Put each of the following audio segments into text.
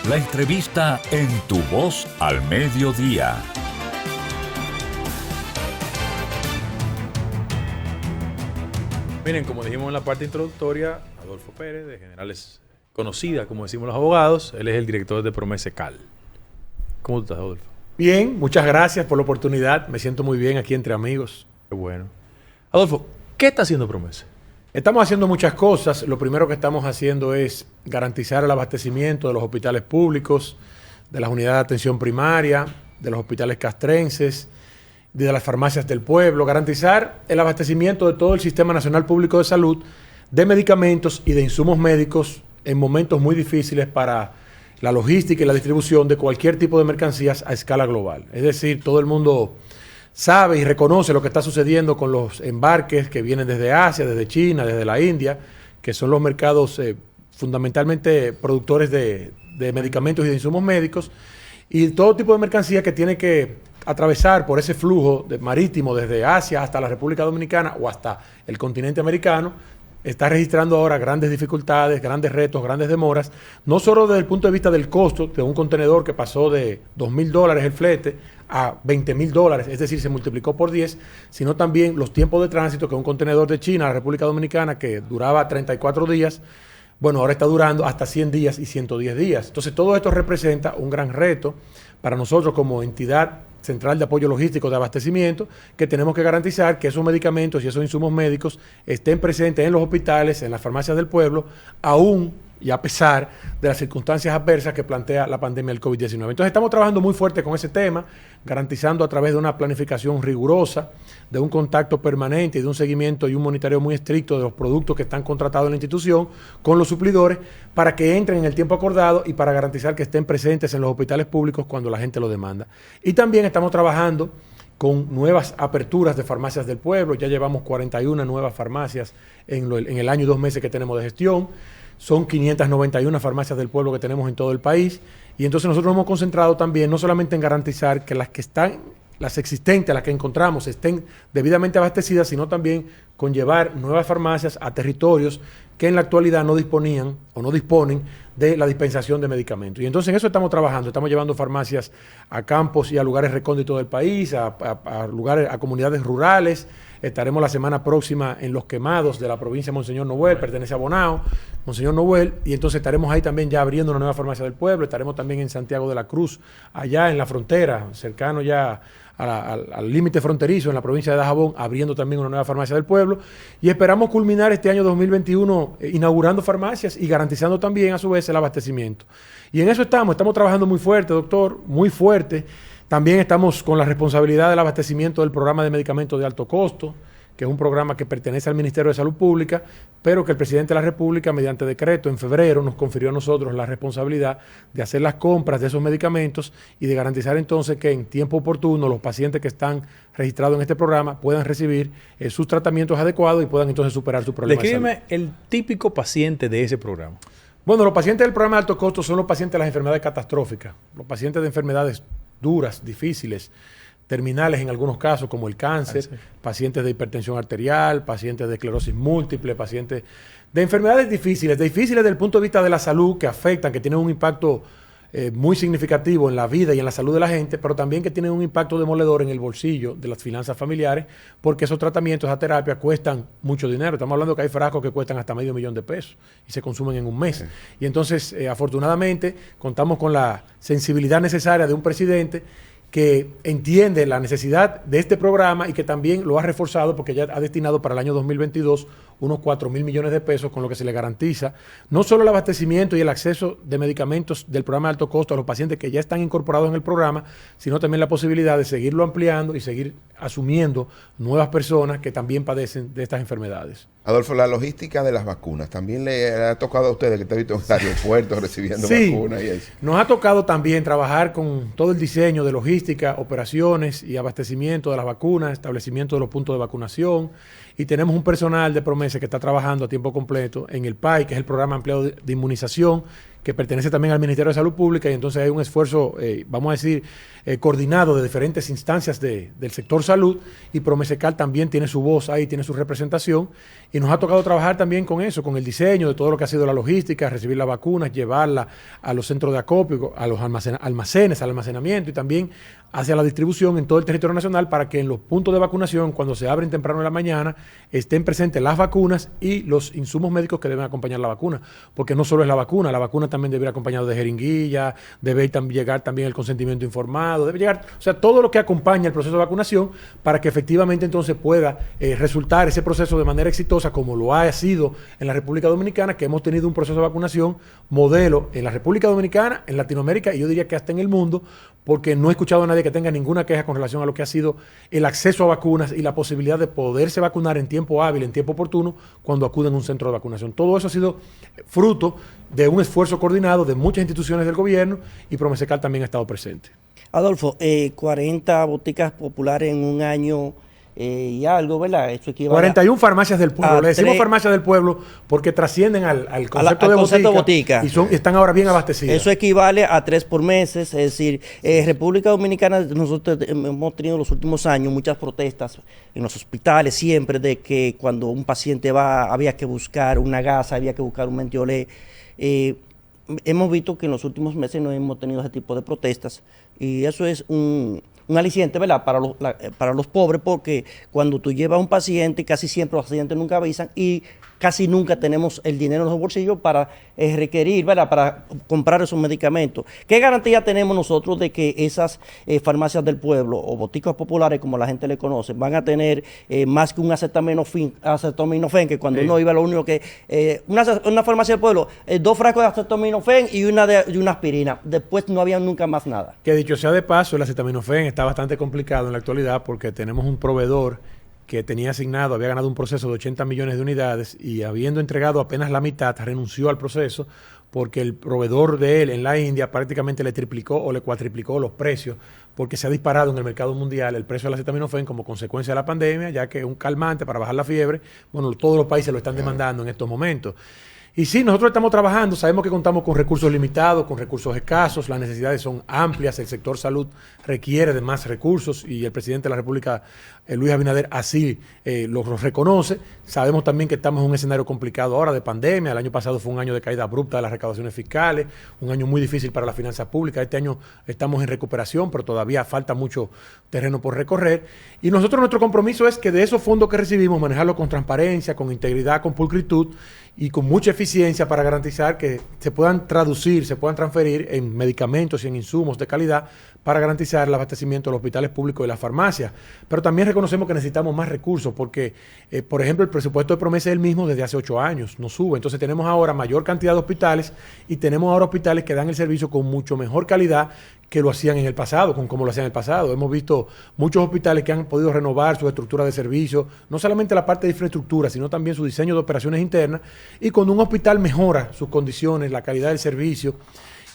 La entrevista en Tu Voz al Mediodía. Miren, como dijimos en la parte introductoria, Adolfo Pérez, de Generales Conocida, como decimos los abogados, él es el director de Promesecal. ¿Cómo tú estás, Adolfo? Bien, muchas gracias por la oportunidad. Me siento muy bien aquí entre amigos. Qué bueno. Adolfo, ¿qué está haciendo Promese? Estamos haciendo muchas cosas. Lo primero que estamos haciendo es garantizar el abastecimiento de los hospitales públicos, de las unidades de atención primaria, de los hospitales castrenses, de las farmacias del pueblo, garantizar el abastecimiento de todo el Sistema Nacional Público de Salud de medicamentos y de insumos médicos en momentos muy difíciles para la logística y la distribución de cualquier tipo de mercancías a escala global. Es decir, todo el mundo sabe y reconoce lo que está sucediendo con los embarques que vienen desde Asia, desde China, desde la India, que son los mercados fundamentalmente productores de medicamentos y de insumos médicos, y todo tipo de mercancía que tiene que atravesar por ese flujo marítimo desde Asia hasta la República Dominicana o hasta el continente americano. Está registrando ahora grandes dificultades, grandes retos, grandes demoras, no solo desde el punto de vista del costo de un contenedor que pasó de $2,000 el flete a $20,000, es decir, se multiplicó por 10, sino también los tiempos de tránsito, que un contenedor de China a la República Dominicana que duraba 34 días, bueno, ahora está durando hasta 100 días y 110 días. Entonces, todo esto representa un gran reto para nosotros como entidad central de apoyo logístico de abastecimiento, que tenemos que garantizar que esos medicamentos y esos insumos médicos estén presentes en los hospitales, en las farmacias del pueblo, aún y a pesar de las circunstancias adversas que plantea la pandemia del COVID-19. Entonces estamos trabajando muy fuerte con ese tema, garantizando a través de una planificación rigurosa, de un contacto permanente y de un seguimiento y un monitoreo muy estricto de los productos que están contratados en la institución con los suplidores para que entren en el tiempo acordado y para garantizar que estén presentes en los hospitales públicos cuando la gente lo demanda. Y también estamos trabajando con nuevas aperturas de farmacias del pueblo. Ya llevamos 41 nuevas farmacias en el año y 2 meses que tenemos de gestión. Son 591 farmacias del pueblo que tenemos en todo el país. Y entonces nosotros nos hemos concentrado también no solamente en garantizar que las existentes, las que encontramos, estén debidamente abastecidas, sino también con llevar nuevas farmacias a territorios que en la actualidad no disponían o no disponen de la dispensación de medicamentos. Y entonces en eso estamos trabajando. Estamos llevando farmacias a campos y a lugares recónditos del país, a lugares, a comunidades rurales. Estaremos la semana próxima en Los Quemados de la provincia de Monseñor Noel, pertenece a Bonao, Monseñor Noel, y entonces estaremos ahí también ya abriendo una nueva farmacia del pueblo. Estaremos también en Santiago de la Cruz, allá en la frontera, cercano ya al límite fronterizo en la provincia de Dajabón, abriendo también una nueva farmacia del pueblo, y esperamos culminar este año 2021 inaugurando farmacias y garantizando también a su vez el abastecimiento. Y en eso estamos trabajando muy fuerte, doctor, muy fuerte. También estamos con la responsabilidad del abastecimiento del programa de medicamentos de alto costo, que es un programa que pertenece al Ministerio de Salud Pública, pero que el presidente de la República, mediante decreto, en febrero, nos confirió a nosotros la responsabilidad de hacer las compras de esos medicamentos y de garantizar entonces que en tiempo oportuno los pacientes que están registrados en este programa puedan recibir sus tratamientos adecuados y puedan entonces superar su problema de salud. Descríbeme el típico paciente de ese programa. Bueno, los pacientes del programa de alto costo son los pacientes de las enfermedades catastróficas, los pacientes de enfermedades duras, difíciles, terminales en algunos casos, como el cáncer, pacientes de hipertensión arterial, pacientes de esclerosis múltiple, pacientes de enfermedades difíciles desde el punto de vista de la salud, que afectan, que tienen un impacto muy significativo en la vida y en la salud de la gente, pero también que tienen un impacto demoledor en el bolsillo de las finanzas familiares, porque esos tratamientos, esa terapia cuestan mucho dinero. Estamos hablando que hay frascos que cuestan hasta $500,000 y se consumen en un mes. Sí. Y entonces, afortunadamente, contamos con la sensibilidad necesaria de un presidente que entiende la necesidad de este programa y que también lo ha reforzado porque ya ha destinado para el año 2022 unos 4,000 millones de pesos, con lo que se le garantiza no solo el abastecimiento y el acceso de medicamentos del programa de alto costo a los pacientes que ya están incorporados en el programa, sino también la posibilidad de seguirlo ampliando y seguir asumiendo nuevas personas que también padecen de estas enfermedades. Adolfo, la logística de las vacunas, ¿también le ha tocado a ustedes que te he visto en el aeropuerto recibiendo vacunas y eso? Nos ha tocado también trabajar con todo el diseño de logística, operaciones y abastecimiento de las vacunas, establecimiento de los puntos de vacunación, y tenemos un personal de Promese que está trabajando a tiempo completo en el PAI, que es el Programa Ampliado de Inmunización, que pertenece también al Ministerio de Salud Pública, y entonces hay un esfuerzo, vamos a decir, coordinado de diferentes instancias del sector salud, y Promesecal también tiene su voz ahí, tiene su representación, y nos ha tocado trabajar también con eso, con el diseño de todo lo que ha sido la logística, recibir las vacunas, llevarla a los centros de acopio, a los almacenes, al almacenamiento, y también hacia la distribución en todo el territorio nacional, para que en los puntos de vacunación, cuando se abren temprano en la mañana, estén presentes las vacunas y los insumos médicos que deben acompañar la vacuna, porque no solo es la vacuna también debe ir acompañado de jeringuilla, debe llegar también el consentimiento informado, debe llegar, o sea, todo lo que acompaña el proceso de vacunación, para que efectivamente entonces pueda resultar ese proceso de manera exitosa, como lo ha sido en la República Dominicana, que hemos tenido un proceso de vacunación modelo en la República Dominicana, en Latinoamérica, y yo diría que hasta en el mundo, porque no he escuchado a nadie que tenga ninguna queja con relación a lo que ha sido el acceso a vacunas y la posibilidad de poderse vacunar en tiempo hábil, en tiempo oportuno, cuando acuden a un centro de vacunación. Todo eso ha sido fruto de un esfuerzo coordinado de muchas instituciones del gobierno, y Promesecal también ha estado presente. Adolfo, 40 boticas populares en un año y algo, ¿verdad? Eso equivale 41 farmacias del pueblo. Le decimos 3, farmacias del pueblo porque trascienden al concepto de botica y están ahora bien abastecidas. Eso equivale a 3 por mes, es decir, República Dominicana, nosotros hemos tenido en los últimos años muchas protestas en los hospitales, siempre de que cuando un paciente va, había que buscar una gasa, había que buscar un mentiolé. Hemos visto que en los últimos meses no hemos tenido ese tipo de protestas, y eso es un aliciente, ¿verdad?, para los pobres, porque cuando tú llevas a un paciente, casi siempre los pacientes nunca avisan, y casi nunca tenemos el dinero en los bolsillos para requerir, ¿verdad?, para comprar esos medicamentos. ¿Qué garantía tenemos nosotros de que esas farmacias del pueblo o boticas populares, como la gente le conoce, van a tener más que un acetaminofén, que cuando uno iba, lo único que una farmacia del pueblo, 2 frascos de acetaminofén y una aspirina, después no había nunca más nada? Que dicho sea de paso, el acetaminofén está bastante complicado en la actualidad, porque tenemos un proveedor que tenía asignado, había ganado un proceso de 80 millones de unidades, y habiendo entregado apenas la mitad, renunció al proceso, porque el proveedor de él en la India prácticamente le triplicó o le cuatriplicó los precios, porque se ha disparado en el mercado mundial el precio del acetaminofén como consecuencia de la pandemia, ya que es un calmante para bajar la fiebre. Bueno, todos los países lo están demandando en estos momentos. Y sí, nosotros estamos trabajando, sabemos que contamos con recursos limitados, con recursos escasos, las necesidades son amplias, el sector salud requiere de más recursos, y el presidente de la República, Luis Abinader, así lo reconoce. Sabemos también que estamos en un escenario complicado ahora de pandemia. El año pasado fue un año de caída abrupta de las recaudaciones fiscales, un año muy difícil para las finanzas públicas. Este año estamos en recuperación, pero todavía falta mucho terreno por recorrer. Y nosotros, nuestro compromiso es que de esos fondos que recibimos, manejarlo con transparencia, con integridad, con pulcritud y con mucha eficiencia, para garantizar que se puedan traducir, se puedan transferir en medicamentos y en insumos de calidad, para garantizar el abastecimiento de los hospitales públicos y las farmacias. Pero también reconocemos que necesitamos más recursos, porque, por ejemplo, el presupuesto de Promesa es el mismo desde hace 8 años, no sube. Entonces tenemos ahora mayor cantidad de hospitales, y tenemos ahora hospitales que dan el servicio con mucho mejor calidad que lo hacían en el pasado, con como lo hacían en el pasado. Hemos visto muchos hospitales que han podido renovar su estructura de servicio, no solamente la parte de infraestructura, sino también su diseño de operaciones internas, y cuando un hospital mejora sus condiciones, la calidad del servicio,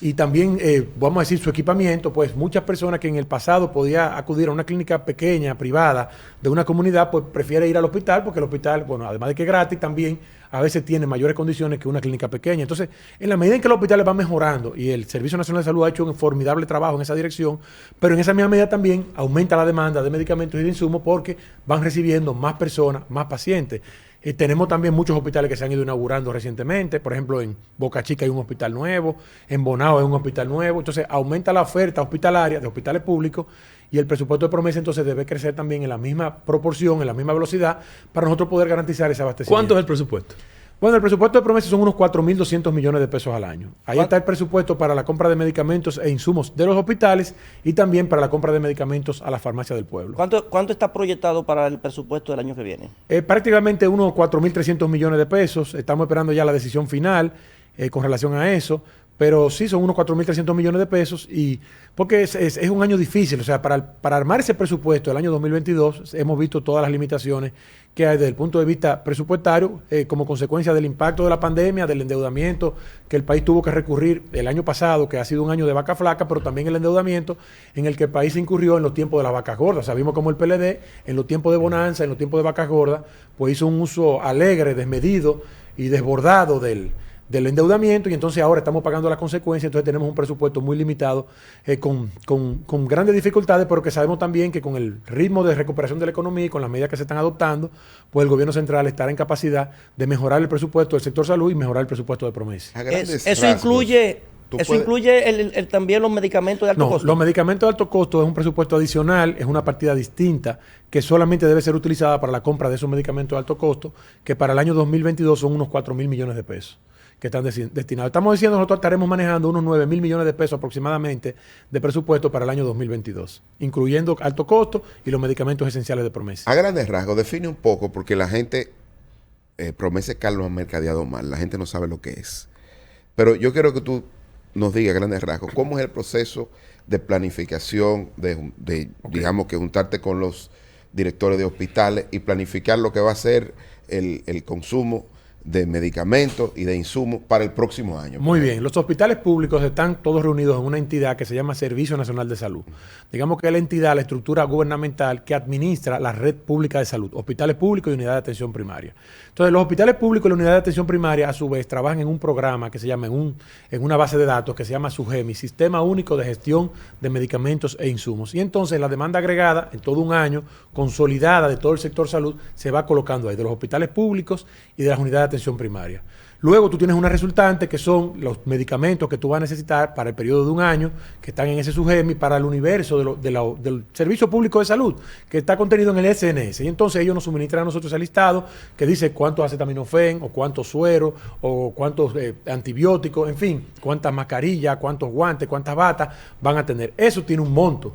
y también, vamos a decir, su equipamiento, pues muchas personas que en el pasado podía acudir a una clínica pequeña, privada, de una comunidad, pues prefiere ir al hospital, porque el hospital, bueno, además de que es gratis, también a veces tiene mayores condiciones que una clínica pequeña. Entonces, en la medida en que los hospitales van mejorando, y el Servicio Nacional de Salud ha hecho un formidable trabajo en esa dirección, pero en esa misma medida también aumenta la demanda de medicamentos y de insumos, porque van recibiendo más personas, más pacientes. Tenemos también muchos hospitales que se han ido inaugurando recientemente. Por ejemplo, en Boca Chica hay un hospital nuevo, en Bonao hay un hospital nuevo. Entonces, aumenta la oferta hospitalaria de hospitales públicos, y el presupuesto de Promesa entonces debe crecer también en la misma proporción, en la misma velocidad, para nosotros poder garantizar ese abastecimiento. ¿Cuánto es el presupuesto? Bueno, el presupuesto de Promesa son unos 4.200 millones de pesos al año. Ahí está el presupuesto para la compra de medicamentos e insumos de los hospitales, y también para la compra de medicamentos a las farmacias del pueblo. ¿Cuánto está proyectado para el presupuesto del año que viene? Prácticamente unos 4.300 millones de pesos. Estamos esperando ya la decisión final con relación a eso. Pero sí, son unos 4.300 millones de pesos, y porque es un año difícil. O sea, para armar ese presupuesto del año 2022, hemos visto todas las limitaciones que hay desde el punto de vista presupuestario, como consecuencia del impacto de la pandemia, del endeudamiento que el país tuvo que recurrir el año pasado, que ha sido un año de vaca flaca, pero también el endeudamiento en el que el país se incurrió en los tiempos de las vacas gordas. Sabimos cómo el PLD, en los tiempos de bonanza, en los tiempos de vacas gordas, pues hizo un uso alegre, desmedido y desbordado del del endeudamiento y entonces ahora estamos pagando las consecuencias, entonces tenemos un presupuesto muy limitado con grandes dificultades, pero que sabemos también que con el ritmo de recuperación de la economía y con las medidas que se están adoptando, pues el gobierno central estará en capacidad de mejorar el presupuesto del sector salud y mejorar el presupuesto de Promesa. Eso incluye... ¿Eso incluye también los medicamentos de alto costo? Los medicamentos de alto costo es un presupuesto adicional, es una partida distinta que solamente debe ser utilizada para la compra de esos medicamentos de alto costo, que para el año 2022 son unos 4.000 millones de pesos que están destinados. Estamos diciendo nosotros estaremos manejando unos 9.000 millones de pesos aproximadamente de presupuesto para el año 2022, incluyendo alto costo y los medicamentos esenciales de Promesa. A grandes rasgos, define un poco, porque la gente, Promesa Cal lo ha mercadeado mal, la gente no sabe lo que es. Pero yo quiero que tú nos diga a grandes rasgos cómo es el proceso de planificación, digamos que juntarte con los directores de hospitales y planificar lo que va a ser el consumo de medicamentos y de insumos para el próximo año. Muy bien, los hospitales públicos están todos reunidos en una entidad que se llama Servicio Nacional de Salud. Digamos que es la entidad, la estructura gubernamental que administra la red pública de salud, hospitales públicos y unidades de atención primaria. Entonces, los hospitales públicos y la unidad de atención primaria, a su vez, trabajan en un programa que se llama, en una base de datos que se llama SUGEMI, Sistema Único de Gestión de Medicamentos e Insumos. Y entonces la demanda agregada en todo un año, consolidada de todo el sector salud, se va colocando ahí, de los hospitales públicos y de las unidades de atención primaria. Luego tú tienes una resultante que son los medicamentos que tú vas a necesitar para el periodo de un año, que están en ese SUGEMI para el universo del Servicio Público de Salud, que está contenido en el SNS. Y entonces ellos nos suministran a nosotros el listado que dice cuántos acetaminofén, o cuántos sueros, o cuántos antibióticos, en fin, cuántas mascarillas, cuántos guantes, cuántas batas van a tener. Eso tiene un monto.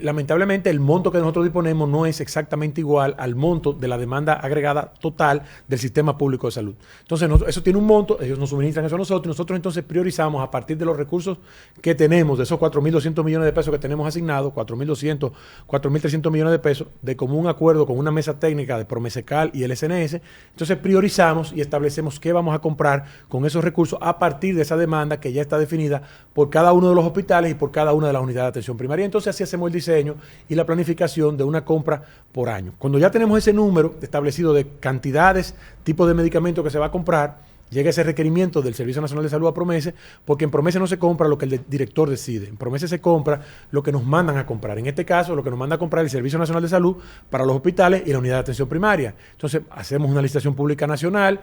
Lamentablemente el monto que nosotros disponemos no es exactamente igual al monto de la demanda agregada total del sistema público de salud. Entonces eso tiene un monto, ellos nos suministran eso a nosotros y nosotros entonces priorizamos a partir de los recursos que tenemos, de esos 4.200 millones de pesos que tenemos asignados, 4.200, 4.300 millones de pesos, de común acuerdo con una mesa técnica de Promesecal y el SNS, entonces priorizamos y establecemos qué vamos a comprar con esos recursos a partir de esa demanda que ya está definida por cada uno de los hospitales y por cada una de las unidades de atención primaria. Entonces así hacemos el diseño y la planificación de una compra por año. Cuando ya tenemos ese número establecido de cantidades, tipos de medicamentos que se va a comprar, llega ese requerimiento del Servicio Nacional de Salud a Promesa, porque en Promesa no se compra lo que el director decide, en Promesa se compra lo que nos mandan a comprar. En este caso, lo que nos manda a comprar el Servicio Nacional de Salud para los hospitales y la unidad de atención primaria. Entonces, hacemos una licitación pública nacional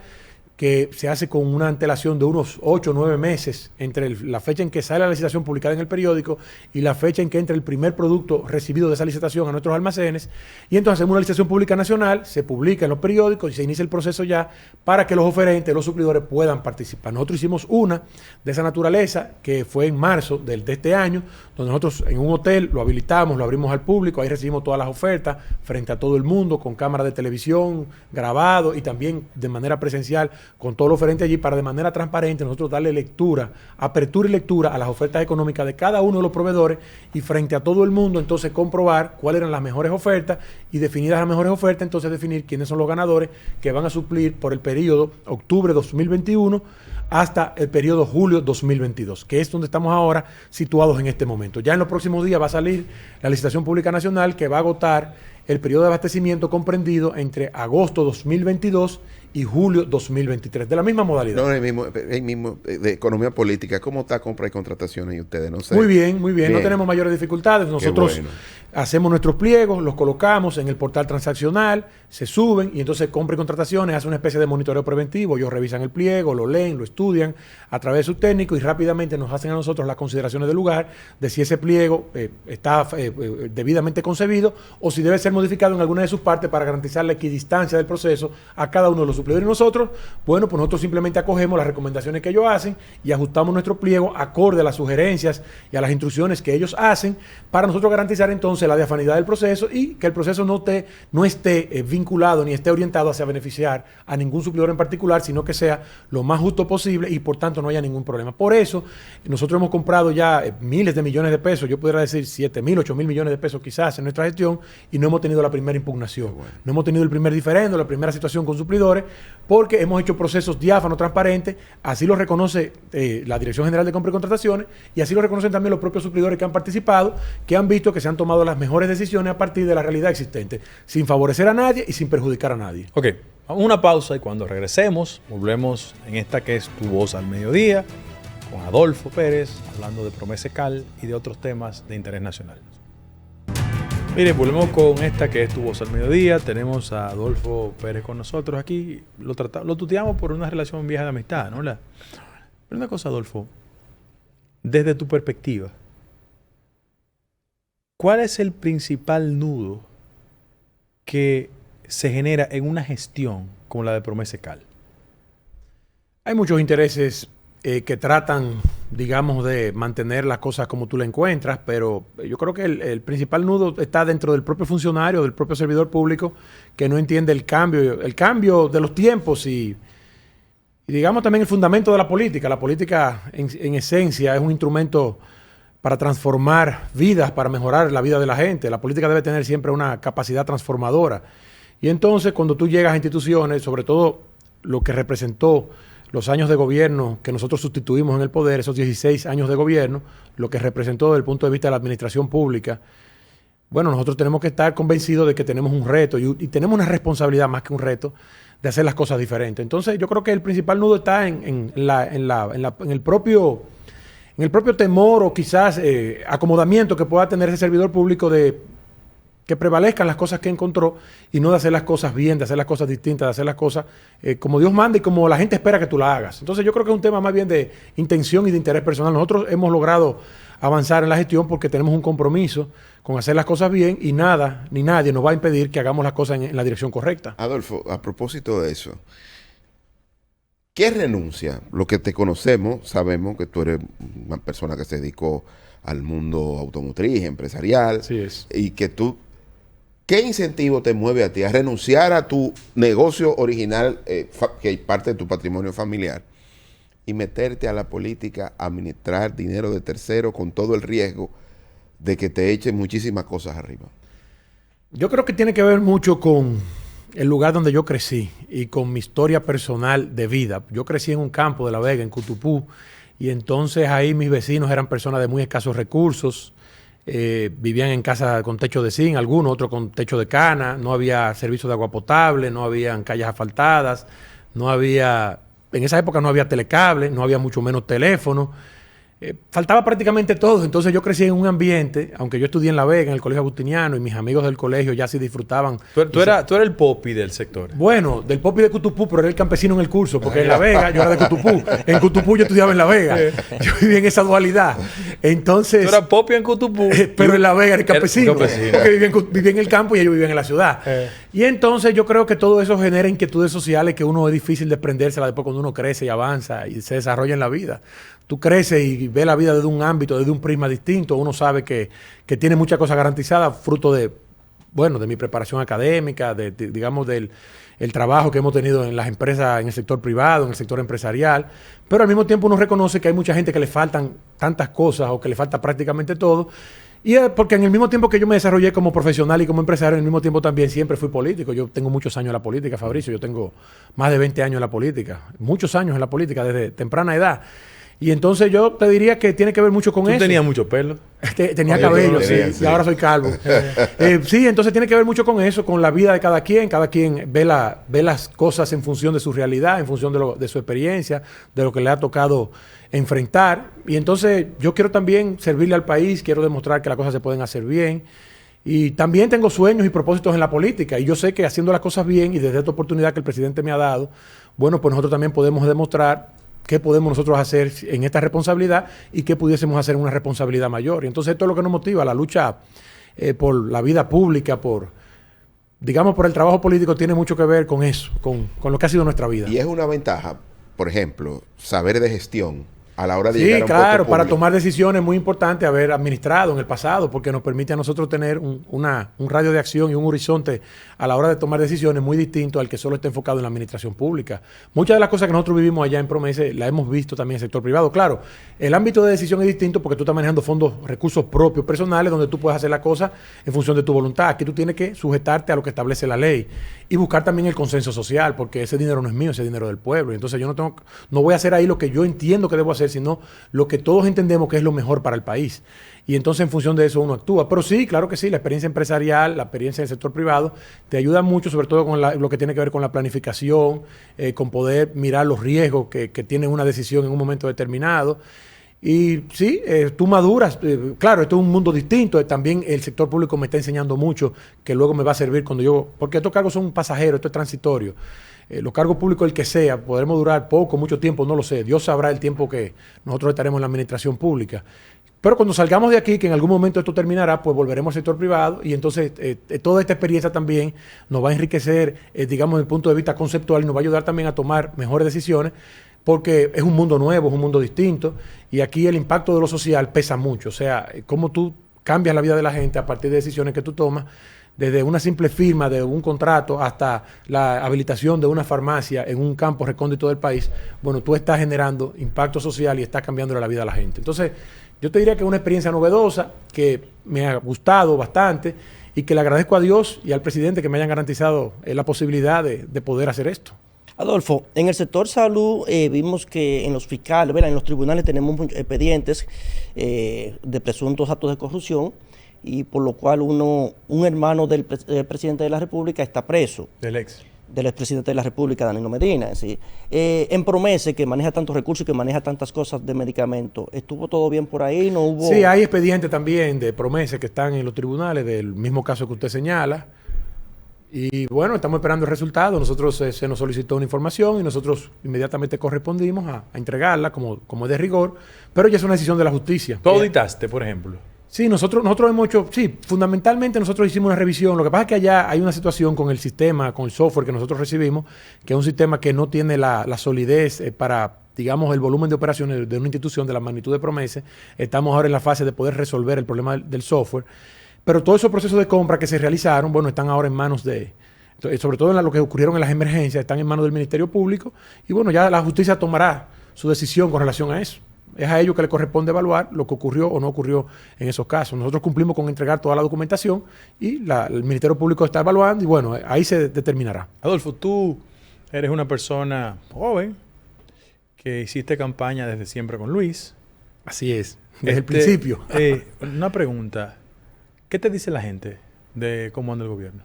que se hace con una antelación de unos 8 o 9 meses entre la fecha en que sale la licitación publicada en el periódico y la fecha en que entra el primer producto recibido de esa licitación a nuestros almacenes. Y entonces hacemos una licitación pública nacional, se publica en los periódicos y se inicia el proceso ya para que los oferentes, los suplidores puedan participar. Nosotros hicimos una de esa naturaleza que fue en marzo de este año, donde nosotros en un hotel lo habilitamos, lo abrimos al público, ahí recibimos todas las ofertas frente a todo el mundo, con cámaras de televisión, grabado y también de manera presencial con todo lo oferente allí para de manera transparente nosotros darle lectura, apertura y lectura a las ofertas económicas de cada uno de los proveedores y frente a todo el mundo entonces comprobar cuáles eran las mejores ofertas y definidas las mejores ofertas, entonces definir quiénes son los ganadores que van a suplir por el periodo octubre 2021 hasta el periodo julio 2022, que es donde estamos ahora situados en este momento. Ya en los próximos días va a salir la licitación pública nacional que va a agotar el periodo de abastecimiento comprendido entre agosto 2022 y julio 2023, de la misma modalidad. No, el mismo de economía política. ¿Cómo está compra y contrataciones y ustedes? No sé. Muy bien, muy bien. No tenemos mayores dificultades. Nosotros hacemos nuestros pliegos, los colocamos en el portal transaccional, se suben y entonces compra y contrataciones hace una especie de monitoreo preventivo. Ellos revisan el pliego, lo leen, lo estudian a través de sus técnicos y rápidamente nos hacen a nosotros las consideraciones del lugar de si ese pliego está debidamente concebido o si debe ser modificado en alguna de sus partes para garantizar la equidistancia del proceso a cada uno de los suplidores. Y nosotros, bueno, pues nosotros simplemente acogemos las recomendaciones que ellos hacen y ajustamos nuestro pliego acorde a las sugerencias y a las instrucciones que ellos hacen para nosotros garantizar entonces la diafanidad del proceso y que el proceso no esté vinculado ni esté orientado hacia beneficiar a ningún suplidor en particular, sino que sea lo más justo posible y por tanto no haya ningún problema. Por eso, nosotros hemos comprado ya miles de millones de pesos, yo pudiera decir 7.000, 8.000 millones de pesos quizás en nuestra gestión y no hemos tenido la primera impugnación. Bueno. No hemos tenido el primer diferendo, la primera situación con suplidores, porque hemos hecho procesos diáfanos, transparentes, así lo reconoce la Dirección General de Compra y Contrataciones y así lo reconocen también los propios suplidores que han participado, que han visto que se han tomado las mejores decisiones a partir de la realidad existente, sin favorecer a nadie y sin perjudicar a nadie. Ok, Vamos a una pausa y cuando regresemos, volvemos en esta que es Tu Voz al Mediodía, con Adolfo Pérez, hablando de Promesecal y de otros temas de interés nacional. Miren, volvemos con esta que es Tu Voz al Mediodía. Tenemos a Adolfo Pérez con nosotros aquí. Lo tuteamos por una relación vieja de amistad, ¿no? Pero una cosa, Adolfo, desde tu perspectiva, ¿cuál es el principal nudo que se genera en una gestión como la de Promesecal? Hay muchos intereses que tratan, digamos, de mantener las cosas como tú las encuentras, pero yo creo que el principal nudo está dentro del propio funcionario, del propio servidor público, que no entiende el cambio de los tiempos y digamos también el fundamento de la política. La política, en esencia, es un instrumento para transformar vidas, para mejorar la vida de la gente. La política debe tener siempre una capacidad transformadora. Y entonces, cuando tú llegas a instituciones, sobre todo lo que representó los años de gobierno que nosotros sustituimos en el poder, esos 16 años de gobierno, lo que representó desde el punto de vista de la administración pública, bueno, nosotros tenemos que estar convencidos de que tenemos un reto y tenemos una responsabilidad más que un reto de hacer las cosas diferentes. Entonces, yo creo que el principal nudo está en el propio temor o quizás acomodamiento que pueda tener ese servidor público de que prevalezcan las cosas que encontró y no de hacer las cosas bien, de hacer las cosas distintas, de hacer las cosas como Dios manda y como la gente espera que tú las hagas. Entonces yo creo que es un tema más bien de intención y de interés personal. Nosotros hemos logrado avanzar en la gestión porque tenemos un compromiso con hacer las cosas bien y nada ni nadie nos va a impedir que hagamos las cosas en la dirección correcta. Adolfo, a propósito de eso, ¿qué renuncia? Lo que te conocemos, sabemos que tú eres una persona que se dedicó al mundo automotriz, empresarial. Así es. Y que tú, ¿qué incentivo te mueve a ti a renunciar a tu negocio original, que es parte de tu patrimonio familiar, y meterte a la política, a administrar dinero de tercero con todo el riesgo de que te echen muchísimas cosas arriba? Yo creo que tiene que ver mucho con el lugar donde yo crecí y con mi historia personal de vida. Yo crecí en un campo de La Vega, en Cutupú, y entonces ahí mis vecinos eran personas de muy escasos recursos, vivían en casa con techo de zinc, algunos, otros con techo de cana, no había servicio de agua potable, no habían calles asfaltadas, en esa época no había telecable, no había mucho menos teléfono. Faltaba prácticamente todo. Entonces yo crecí en un ambiente, aunque yo estudié en La Vega, en el Colegio Agustiniano, y mis amigos del colegio ya sí disfrutaban. Tú eras el popi del sector. Bueno, del popi de Cutupú, pero era el campesino en el curso, porque en La Vega yo era de Cutupú. En Cutupú yo estudiaba en La Vega. Yo vivía en esa dualidad. Entonces, Tú eras popi en Cutupú. pero en La Vega era el campesino. campesino. Porque vivía en el campo y ellos vivían en la ciudad. Y entonces yo creo que todo eso genera inquietudes sociales que uno es difícil desprendérsela después cuando uno crece y avanza y se desarrolla en la vida. Tú creces y ves la vida desde un ámbito, desde un prisma distinto. Uno sabe que tiene muchas cosas garantizadas, fruto de mi preparación académica, digamos, del trabajo que hemos tenido en las empresas, en el sector privado, en el sector empresarial. Pero al mismo tiempo uno reconoce que hay mucha gente que le faltan tantas cosas o que le falta prácticamente todo. Y porque en el mismo tiempo que yo me desarrollé como profesional y como empresario, en el mismo tiempo también siempre fui político. Yo tengo muchos años en la política, Fabricio. Yo tengo más de 20 años en la política. Muchos años en la política desde temprana edad. Y entonces yo te diría que tiene que ver mucho con eso. Tú tenías mucho pelo. Tenía cabello, sí, sí. y ahora soy calvo. Sí, entonces tiene que ver mucho con eso, con la vida de cada quien. Cada quien ve las cosas en función de su realidad, en función de su experiencia, de lo que le ha tocado enfrentar. Y entonces yo quiero también servirle al país, quiero demostrar que las cosas se pueden hacer bien. Y también tengo sueños y propósitos en la política. Y yo sé que haciendo las cosas bien y desde esta oportunidad que el presidente me ha dado, bueno, pues nosotros también podemos demostrar qué podemos nosotros hacer en esta responsabilidad y qué pudiésemos hacer en una responsabilidad mayor. Y entonces esto es lo que nos motiva, la lucha por la vida pública, por el trabajo político, tiene mucho que ver con eso, con lo que ha sido nuestra vida. Y es una ventaja, por ejemplo, saber de gestión a la hora de Sí, llegar a un claro, puesto para público. tomar decisiones es muy importante haber administrado en el pasado, porque nos permite a nosotros tener un radio de acción y un horizonte a la hora de tomar decisiones muy distinto al que solo está enfocado en la administración pública. Muchas de las cosas que nosotros vivimos allá en Promese las hemos visto también en el sector privado. Claro, el ámbito de decisión es distinto porque tú estás manejando fondos, recursos propios, personales, donde tú puedes hacer la cosa en función de tu voluntad. Aquí tú tienes que sujetarte a lo que establece la ley y buscar también el consenso social, porque ese dinero no es mío, ese dinero es del pueblo. Y entonces yo no voy a hacer ahí lo que yo entiendo que debo hacer, decisiones, sino lo que todos entendemos que es lo mejor para el país. Y entonces en función de eso uno actúa. Pero sí, claro que sí, la experiencia empresarial, la experiencia del sector privado, te ayuda mucho, sobre todo con lo que tiene que ver con la planificación, con poder mirar los riesgos que tiene una decisión en un momento determinado. Y sí, tú maduras. Claro, esto es un mundo distinto. También el sector público me está enseñando mucho que luego me va a servir cuando yo... Porque estos cargos son pasajeros, esto es transitorio. Los cargos públicos, el que sea, podremos durar poco, mucho tiempo, no lo sé. Dios sabrá el tiempo que nosotros estaremos en la administración pública. Pero cuando salgamos de aquí, que en algún momento esto terminará, pues volveremos al sector privado y entonces toda esta experiencia también nos va a enriquecer, digamos, desde el punto de vista conceptual y nos va a ayudar también a tomar mejores decisiones porque es un mundo nuevo, es un mundo distinto y aquí el impacto de lo social pesa mucho. O sea, cómo tú cambias la vida de la gente a partir de decisiones que tú tomas, desde una simple firma de un contrato hasta la habilitación de una farmacia en un campo recóndito del país. Bueno, tú estás generando impacto social y estás cambiando la vida a la gente. Entonces, yo te diría que es una experiencia novedosa, que me ha gustado bastante y que le agradezco a Dios y al presidente que me hayan garantizado la posibilidad de poder hacer esto. Adolfo, en el sector salud vimos que en los fiscales, ¿verdad? En los tribunales tenemos muchos expedientes de presuntos actos de corrupción y por lo cual un hermano del presidente de la República está preso. Del expresidente de la República, Danilo Medina. Es decir, en Promese, que maneja tantos recursos y que maneja tantas cosas de medicamentos, ¿estuvo todo bien por ahí? ¿No hubo...? Sí, hay expedientes también de Promese que están en los tribunales del mismo caso que usted señala. Y bueno, estamos esperando el resultado. Nosotros se nos solicitó una información y nosotros inmediatamente correspondimos a entregarla como es de rigor, pero ya es una decisión de la justicia. ¿Tú auditaste, por ejemplo? Sí, nosotros hemos hecho, sí, fundamentalmente nosotros hicimos una revisión. Lo que pasa es que allá hay una situación con el sistema, con el software que nosotros recibimos, que es un sistema que no tiene la solidez para, digamos, el volumen de operaciones de una institución de la magnitud de Promese. Estamos ahora en la fase de poder resolver el problema del software. Pero todos esos procesos de compra que se realizaron, bueno, están ahora en manos sobre todo en lo que ocurrieron en las emergencias, están en manos del Ministerio Público. Y bueno, ya la justicia tomará su decisión con relación a eso. Es a ellos que le corresponde evaluar lo que ocurrió o no ocurrió en esos casos. Nosotros cumplimos con entregar toda la documentación y el Ministerio Público está evaluando y bueno, ahí se determinará. Adolfo, tú eres una persona joven que hiciste campaña desde siempre con Luis. Así es, desde el principio. Una pregunta, ¿qué te dice la gente de cómo anda el gobierno?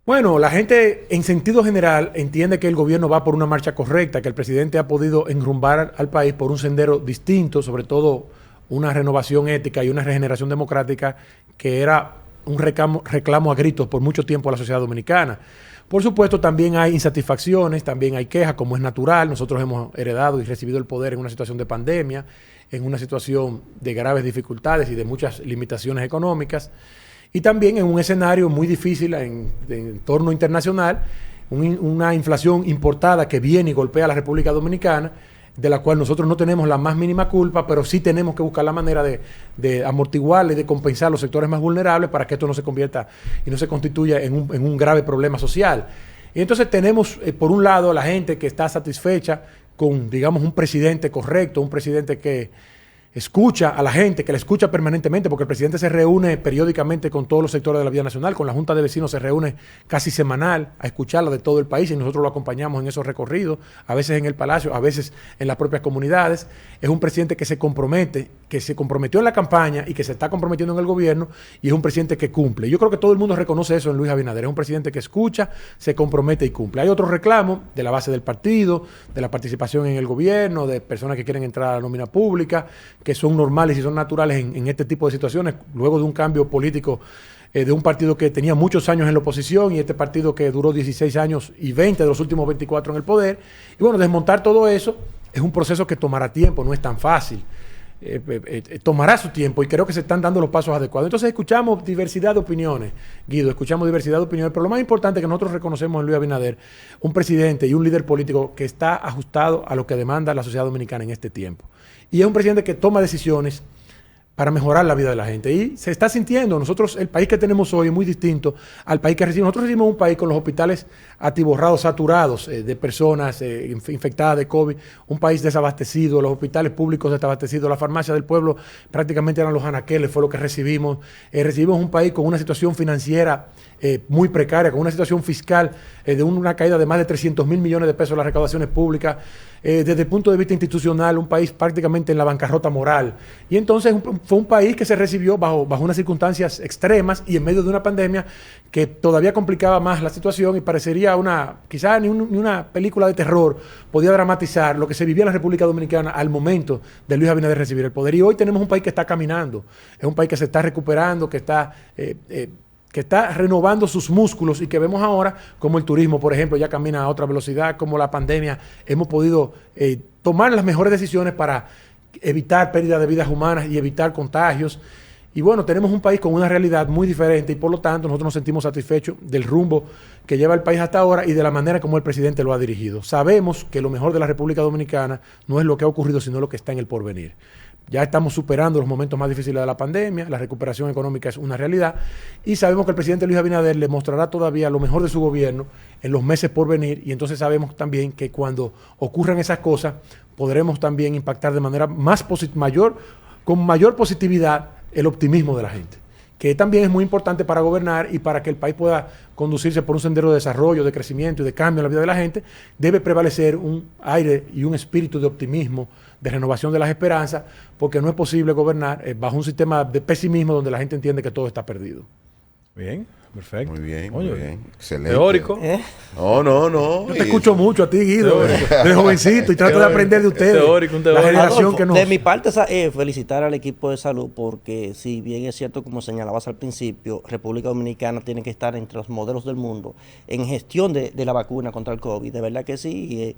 Bueno, la gente en sentido general entiende que el gobierno va por una marcha correcta, que el presidente ha podido enrumbar al país por un sendero distinto, sobre todo una renovación ética y una regeneración democrática que era un reclamo a gritos por mucho tiempo a la sociedad dominicana. Por supuesto, también hay insatisfacciones, también hay quejas, como es natural. Nosotros hemos heredado y recibido el poder en una situación de pandemia, en una situación de graves dificultades y de muchas limitaciones económicas. Y también en un escenario muy difícil en entorno internacional, una inflación importada que viene y golpea a la República Dominicana, de la cual nosotros no tenemos la más mínima culpa, pero sí tenemos que buscar la manera de amortiguarle y de compensar los sectores más vulnerables para que esto no se convierta y no se constituya en un grave problema social. Y entonces tenemos, por un lado, la gente que está satisfecha con, digamos, un presidente correcto, un presidente que escucha a la gente, que la escucha permanentemente, porque el presidente se reúne periódicamente con todos los sectores de la vida nacional, con la Junta de Vecinos se reúne casi semanal a escucharla de todo el país y nosotros lo acompañamos en esos recorridos, a veces en el Palacio, a veces en las propias comunidades. Es un presidente que se compromete, que se comprometió en la campaña y que se está comprometiendo en el gobierno y es un presidente que cumple. Yo creo que todo el mundo reconoce eso en Luis Abinader. Es un presidente que escucha, se compromete y cumple. Hay otros reclamos de la base del partido, de la participación en el gobierno, de personas que quieren entrar a la nómina pública, que son normales y son naturales en este tipo de situaciones, luego de un cambio político de un partido que tenía muchos años en la oposición y este partido que duró 16 años y 20 de los últimos 24 en el poder. Y bueno, desmontar todo eso es un proceso que tomará tiempo, no es tan fácil. Tomará su tiempo y creo que se están dando los pasos adecuados. Entonces escuchamos diversidad de opiniones, Guido, escuchamos diversidad de opiniones, pero lo más importante es que nosotros reconocemos en Luis Abinader un presidente y un líder político que está ajustado a lo que demanda la sociedad dominicana en este tiempo. Y es un presidente que toma decisiones para mejorar la vida de la gente. Y se está sintiendo. Nosotros, el país que tenemos hoy es muy distinto al país que recibimos. Nosotros recibimos un país con los hospitales atiborrados, saturados de personas infectadas de COVID, un país desabastecido, los hospitales públicos desabastecidos, las farmacias del pueblo prácticamente eran los anaqueles, fue lo que recibimos. Recibimos un país con una situación financiera muy precaria, con una situación fiscal de una caída de más de 300 mil millones de pesos en las recaudaciones públicas. Desde el punto de vista institucional, un país prácticamente en la bancarrota moral. Y entonces fue un país que se recibió bajo unas circunstancias extremas y en medio de una pandemia que todavía complicaba más la situación y parecería quizás ni una película de terror podía dramatizar lo que se vivía en la República Dominicana al momento de Luis Abinader recibir el poder. Y hoy tenemos un país que está caminando, es un país que se está recuperando, que está renovando sus músculos y que vemos ahora como el turismo, por ejemplo, ya camina a otra velocidad, como la pandemia, hemos podido tomar las mejores decisiones para evitar pérdida de vidas humanas y evitar contagios. Y bueno, tenemos un país con una realidad muy diferente y por lo tanto nosotros nos sentimos satisfechos del rumbo que lleva el país hasta ahora y de la manera como el presidente lo ha dirigido. Sabemos que lo mejor de la República Dominicana no es lo que ha ocurrido, sino lo que está en el porvenir. Ya estamos superando los momentos más difíciles de la pandemia, la recuperación económica es una realidad y sabemos que el presidente Luis Abinader le mostrará todavía lo mejor de su gobierno en los meses por venir y entonces sabemos también que cuando ocurran esas cosas podremos también impactar de manera con mayor positividad el optimismo de la gente, que también es muy importante para gobernar y para que el país pueda conducirse por un sendero de desarrollo, de crecimiento y de cambio en la vida de la gente, debe prevalecer un aire y un espíritu de optimismo, de renovación de las esperanzas, porque no es posible gobernar bajo un sistema de pesimismo donde la gente entiende que todo está perdido. Bien, perfecto. Muy bien, Oye, muy bien. Excelente. Teórico. No. Yo te escucho mucho a ti, Guido, de jovencito, y trato de aprender de ustedes. Teórico, un la teórico. generación Adolfo, que nos... de mi parte, felicitar al equipo de salud porque si bien es cierto, como señalabas al principio, República Dominicana tiene que estar entre los modelos del mundo en gestión de la vacuna contra el COVID. De verdad que sí.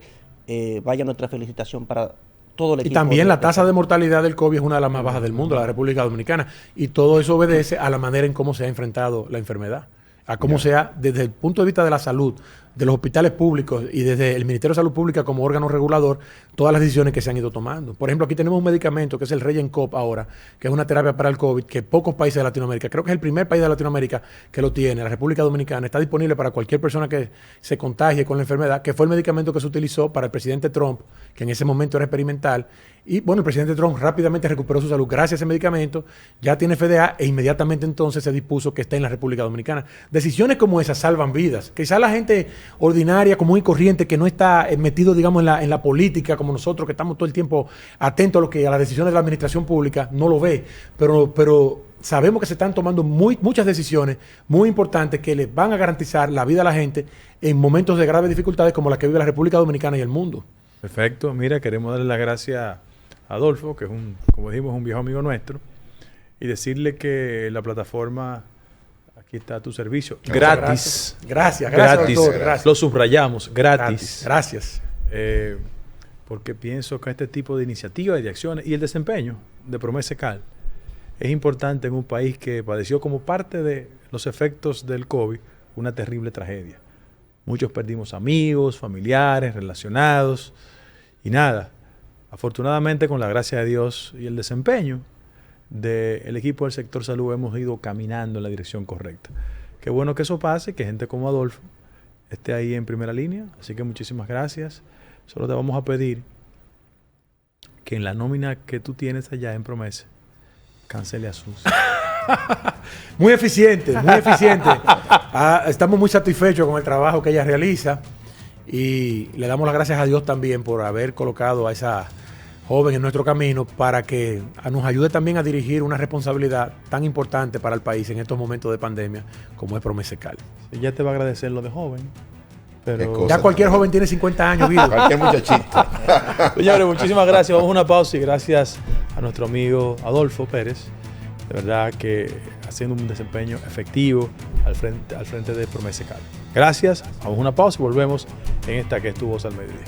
Vaya nuestra felicitación para todo el equipo. Y también la tasa de mortalidad del COVID es una de las más bajas del mundo, la República Dominicana. Y todo eso obedece a la manera en cómo se ha enfrentado la enfermedad, a cómo se ha, desde el punto de vista de la salud, de los hospitales públicos y desde el Ministerio de Salud Pública como órgano regulador, todas las decisiones que se han ido tomando. Por ejemplo, aquí tenemos un medicamento que es el Regencop ahora, que es una terapia para el COVID, que pocos países de Latinoamérica, creo que es el primer país de Latinoamérica que lo tiene, la República Dominicana, está disponible para cualquier persona que se contagie con la enfermedad, que fue el medicamento que se utilizó para el presidente Trump, que en ese momento era experimental. Y bueno, el presidente Trump rápidamente recuperó su salud gracias a ese medicamento, ya tiene FDA e inmediatamente entonces se dispuso que esté en la República Dominicana. Decisiones como esas salvan vidas. Quizás la gente ordinaria, común y corriente, que no está metido, digamos, en la política como nosotros, que estamos todo el tiempo atentos a las decisiones de la administración pública, no lo ve. Pero sabemos que se están tomando muchas decisiones muy importantes que les van a garantizar la vida a la gente en momentos de graves dificultades como la que vive la República Dominicana y el mundo. Perfecto. Mira, queremos darle las gracias a Adolfo, que es como dijimos, un viejo amigo nuestro, y decirle que la plataforma, aquí está tu servicio, gratis. Gracias, Gratis. doctor. Gracias. Lo subrayamos, gratis. Gracias. Porque pienso que este tipo de iniciativas y de acciones y el desempeño de Promesecal es importante en un país que padeció como parte de los efectos del COVID una terrible tragedia. Muchos perdimos amigos, familiares, relacionados y nada. Afortunadamente, con la gracia de Dios y el desempeño del equipo del sector salud, hemos ido caminando en la dirección correcta. Qué bueno que eso pase, que gente como Adolfo esté ahí en primera línea. Así que muchísimas gracias. Solo te vamos a pedir que en la nómina que tú tienes allá en Promesa, cancele a Susi. Muy eficiente, muy eficiente. Estamos muy satisfechos con el trabajo que ella realiza y le damos las gracias a Dios también por haber colocado a esa joven en nuestro camino para que nos ayude también a dirigir una responsabilidad tan importante para el país en estos momentos de pandemia como es Promesecal. Ella te va a agradecer lo de joven. Pero Ya cualquier joven tiene 50 años, Guido. Cualquier muchachito. señores, muchísimas gracias. Vamos a una pausa y gracias a nuestro amigo Adolfo Pérez. De verdad que haciendo un desempeño efectivo al frente de Promesecal. Gracias. Vamos a una pausa y volvemos en esta que es Tu Voz al Mediodía.